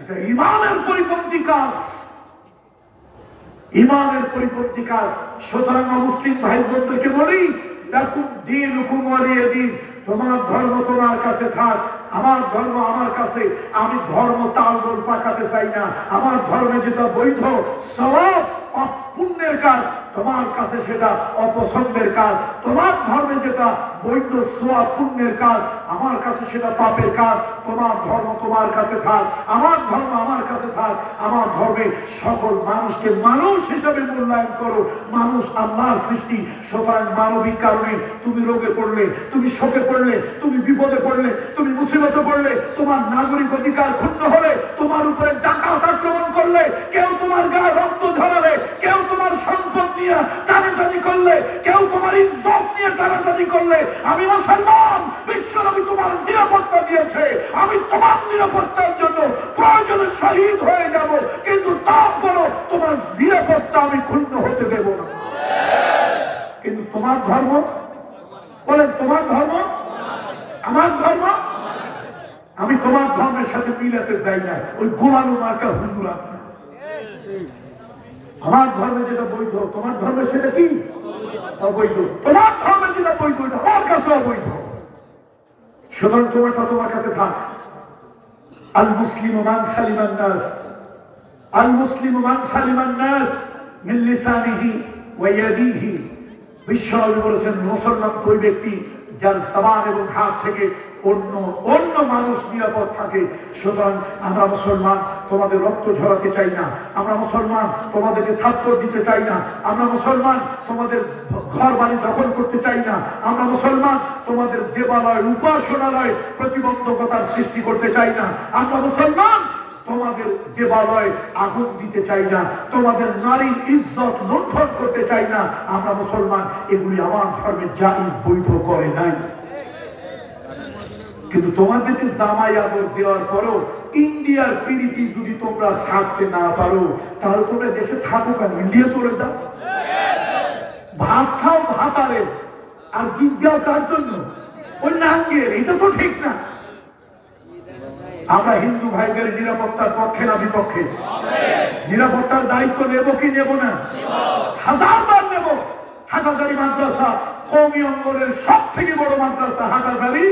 এটা ঈমানের পরিপন্থী কাজ, ঈমানের পরিপন্থী কাজ। সুতরাং মুসলিম ভাই বোনদেরকে বলি, লাকুম দীনুকুম ওয়ালিয়া দীন, তোমার ধর্ম তোমার কাছে থাক, আমার ধর্ম আমার কাছে। আমি ধর্ম তালগোল পাকাতে চাই না। আমার ধর্মে যেটা বৈধ সওয়াব পুণ্যের কাজ, তোমার কাছে সেটা অপছন্দের কাজ। তোমার ধর্মে যেটা বৈধ সওয়াব পুণ্যের কাজ, আমার কাছে সেটা পাপের কাজ। তোমার ধর্ম তোমার কাছে থাক, আমার ধর্ম আমার কাছে থাক। আমার ধর্মে সকল মানুষকে মানুষ হিসেবে মূল্যায়ন করো। মানুষ আল্লাহর সৃষ্টি। সুতরাং মানবিক কারণে তুমি রোগে পড়লে, তুমি শোকে পড়লে, তুমি বিপদে পড়লে, তুমি মুসিবতে পড়লে, তোমার নাগরিক অধিকার ক্ষুণ্ণ হলে, তোমার উপরে ডাকাত আক্রমণ করলে, কেউ তোমার গায়ে রক্ত ঝরালে, কেউ তোমার সম্পদ নিয়ে টানাটানি করলে, কেউ তোমার ইজ্জত নিয়ে টানাটানি করলে, আমি মুসলমান, বিশ্বনবী তোমার নিরাপত্তা দিয়েছে। আমি তোমার নিরাপত্তার জন্য প্রয়োজনে শহীদ হয়ে যাব, কিন্তু তারপরও তোমার নিরাপত্তা আমি ক্ষুণ্ণ হতে দেব না। কিন্তু তোমার ধর্ম, বলেন তোমার ধর্ম আমার ধর্ম, আমি তোমার ধর্মের সাথে মিলাতে চাই না। ওই গোলানো মার্কা হুজুর আপনার। আমার ধর্মে যেটা বৈধ, তোমার ধর্মে সেটা কি অবৈধ। তোমার ধর্মে যেটা বৈধ, আমার কাছে অবৈধ। সুতরাং তোমারটা তোমার কাছে থাক। আল মুসলিমু মান সালিমান নাস, আল মুসলিমু মান সালিমান নাস মিন লিসানিহি ওয়া ইয়াদিহি। বিশ্বনবী বলেছেন, মুসলমান ওই ব্যক্তি যার জবান এবং হাত থেকে অন্য মানুষ নিরাপদ থাকে। সুতরাং আমরা মুসলমান তোমাদের রক্ত ঝরাতে চাই না, আমরা মুসলমান তোমাদেরকে থাপ্পড় দিতে চাই না, আমরা মুসলমান তোমাদের ঘর বাড়ি দখল করতে চাই না, আমরা মুসলমান তোমাদের দেবালয় উপাসনালয় প্রতিবন্ধকতার সৃষ্টি করতে চাই না, আমরা মুসলমান তোমাদের দেবালয় আগুন দিতে চাই না, তোমাদের নারীর ইজ্জত লুণ্ঠন করতে চাই না। আমরা মুসলমান এগুলি আমার ধর্মের জায়েজ বৈধ করে নাই। কিন্তু তোমাদেরকে জামাই আদর দেওয়ার পরও ইন্ডিয়ার প্রীতি যদি তোমরা ছাড়তে না পারো, তাহলে তোমরা দেশে থাকো কেন? ইন্ডিয়া চলে যাও, ভাত খাও ভাতারে, আর বিজ্ঞাও কার জন্য? ওই নাঙ্গের। এটা তো ঠিক না। আমরা হিন্দু ভাইদের নিরাপত্তার পক্ষে না বিপক্ষে? নিরাপত্তার দায়িত্ব নেব কি নেব না? হাজারবার নেব। হাটহাজারী মাদ্রাসা কওমি অঙ্গনের সব থেকে বড় মাদ্রাসা হাটহাজারী।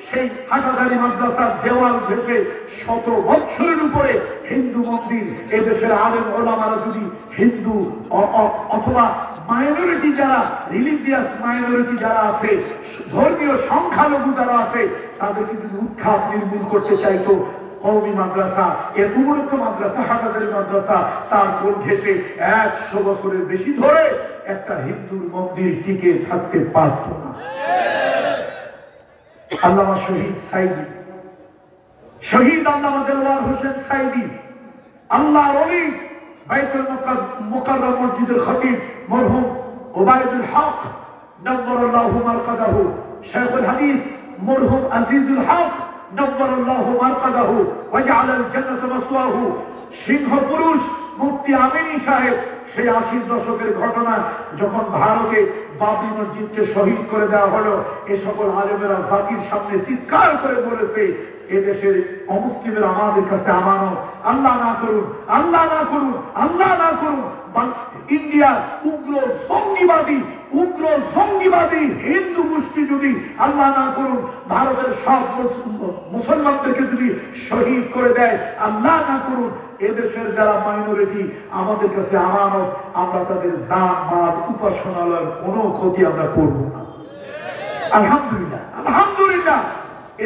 সেই হাটহাজারী মাদ্রাসার দেওয়াল ঘেঁষে 100 বছরের উপরে হিন্দু মন্দির। এদেশের আলেম ওলামারা যদি হিন্দু অথবা মাইনরিটি যারা, রিলিজিয়াস মাইনরিটি যারা আছে, ধর্মীয় সংখ্যালঘু যারা আছে, তাদেরকে যদি উৎখাত নির্মূল করতে চাইতো, কওমি মাদ্রাসা, এত বড় একটা মাদ্রাসা হাটহাজারী মাদ্রাসা, তার কোল ঘেঁষে 100 বছরের বেশি ধরে একটা হিন্দুর মন্দির টিকে থাকতে পারত না। আল্লামা শহীদ সাইদি, শহীদ আল্লামা দেলওয়ার হোসেন সাইদি, আল্লাহর ওলি, বাইতুল মুকাররম মসজিদের খতিব মরহুম ওবায়দুল হক নব্বরাল্লাহু মারকাদাহু, শাইখুল হাদিস মরহুম আজিজুল হক নব্বরাল্লাহু মারকাদাহু ওয়া জাআলাল জান্নাতা মাসওয়াহু, সিংহ পুরুষ মুফতি আমিনী সাহেব। সেই 80 দশকের ঘটনা, যখন ভারতে বাবরি মসজিদকে শহীদ করে দেওয়া হলো, এ সকল আলেমেরা জাতির সামনে চিৎকার করে বলেছে, এদেশের অমুসলিমের আমাদের কাছে আমানত। আল্লাহ না করুন, আল্লাহ না করুন, আল্লাহ না করুন, ইন্ডিয়ার উগ্র জঙ্গিবাদী হিন্দু গোষ্ঠী যদি আল্লাহ না করুন ভারতের সব মুসলমানদেরকে যদি শহীদ করে দেয়, আল্লাহ না করুন এদেশের যারা মাইনরিটি আমাদের কাছে আমানত, আমরা তাদের জান মাল উপাসনালয়ের কোনো ক্ষতি আমরা করব না। আলহামদুলিল্লাহ, আলহামদুলিল্লাহ।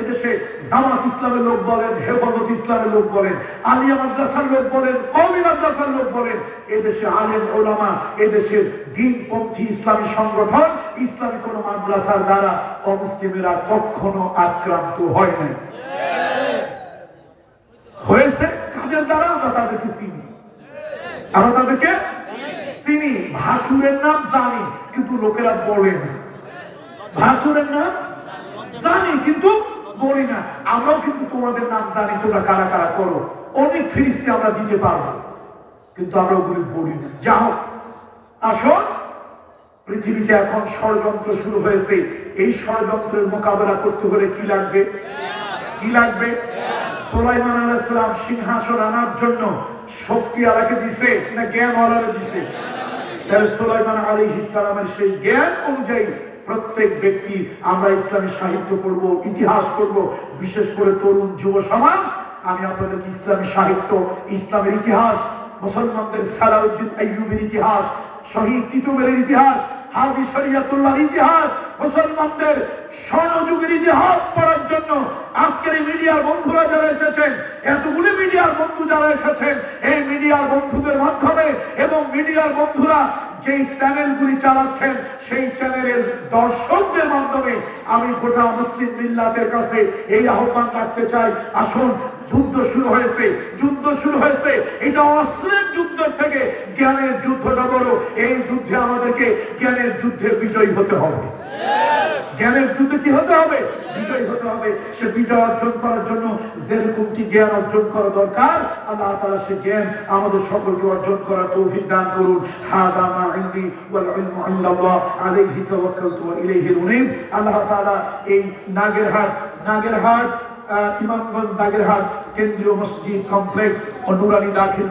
এদেশে জামাত ইসলামের লোক বলেন, হেফাজত ইসলামের লোক বলেন, আলিয়া মাদ্রাসার লোক বলেন, কওমি মাদ্রাসার লোক বলেন, এদেশে আলেম ওলামা, এদেশের দ্বীনপন্থী ইসলামী সংগঠন, ইসলামী কোন মাদ্রাসার দ্বারা অমুসলিমেরা কখনো আক্রান্ত হয় নাই। হয়েছে কাদের দ্বারা? আমরা তাদেরকে চিনি, আমরা তাদেরকে চিনি। ভাসুরের নাম জানি, কিন্তু লোকেরা বলে না। ভাসুরের নাম জানি, কিন্তু বলি না। আমরাও কিন্তু তোমাদের নাম জানি, তোমরা কারা কারা করো। অনেক ফিরিস্তি আমরা দিতে পারবো, কিন্তু আমরা ওগুলি বলি না। যাও, আসুন, পৃথিবীতে এখন ষড়যন্ত্র শুরু হয়েছে। এই ষড়যন্ত্রের মোকাবেলা করতে হলে কি লাগবে? কি লাগবে? সুলাইমান আলাইহিস সালাম সিংহাসন আনার জন্য শক্তি আলাকে দিছে না জ্ঞান আলাকে দিছে? তাহলে সুলাইমান আলাইহিস সালামের সেই জ্ঞান অনুযায়ী প্রত্যেক ব্যক্তি আমরা ইসলামী সাহিত্য পড়ব, ইতিহাস পড়ব, বিশেষ করে তরুণ যুব সমাজ। আমি আপনাদেরকে ইসলামী সাহিত্য, ইসলামের ইতিহাস, মুসলমানদের সালাউদ্দিন আইয়ুবের ইতিহাস, শহীদ তিতুমিরের ইতিহাস, হাজী শরীয়তুল্লাহর ইতিহাস, মুসলমানদের স্বর্ণযুগের ইতিহাস পড়ার জন্য আজকের এই মিডিয়ার বন্ধুরা যারা এসেছেন, এতগুলি মিডিয়ার বন্ধু যারা এসেছেন, এই মিডিয়ার বন্ধুদের মাধ্যমে এবং মিডিয়ার বন্ধুরা যেই চ্যানেলগুলি চালাচ্ছেন সেই চ্যানেলের দর্শকদের মাধ্যমে আমি গোটা মুসলিম মিল্লাতের কাছে এই আহ্বান রাখতে চাই, আসুন যুদ্ধ শুরু হয়েছে, যুদ্ধ শুরু হয়েছে, এটা অস্ত্রের যুদ্ধের থেকে জ্ঞানের যুদ্ধটা বড়। এই যুদ্ধে আমাদেরকে জ্ঞানের যুদ্ধে বিজয়ী হতে হবে। জ্ঞানের যুদ্ধে কি হতে হবে? বিজয় হতে হবে। সে বিজয় অর্জন করার জন্য যেরকমটি জ্ঞান অর্জন করা দরকার, আল্লাহ তাআলা সে জ্ঞান আমাদের সকলকে অর্জন করার তৌফিক দান করুন। হাদা মা ইনদি ওয়াল ইলমু ইনদাল্লাহ আলাইহি তাওয়াক্কালতু ওয়া ইলাইহি উনীব। আল্লাহ তাআলা এই নাগেরহাট ইমামগঞ্জ নাগেরহাট কেন্দ্রীয় মসজিদ কমপ্লেক্স ও নুরানি দাখিল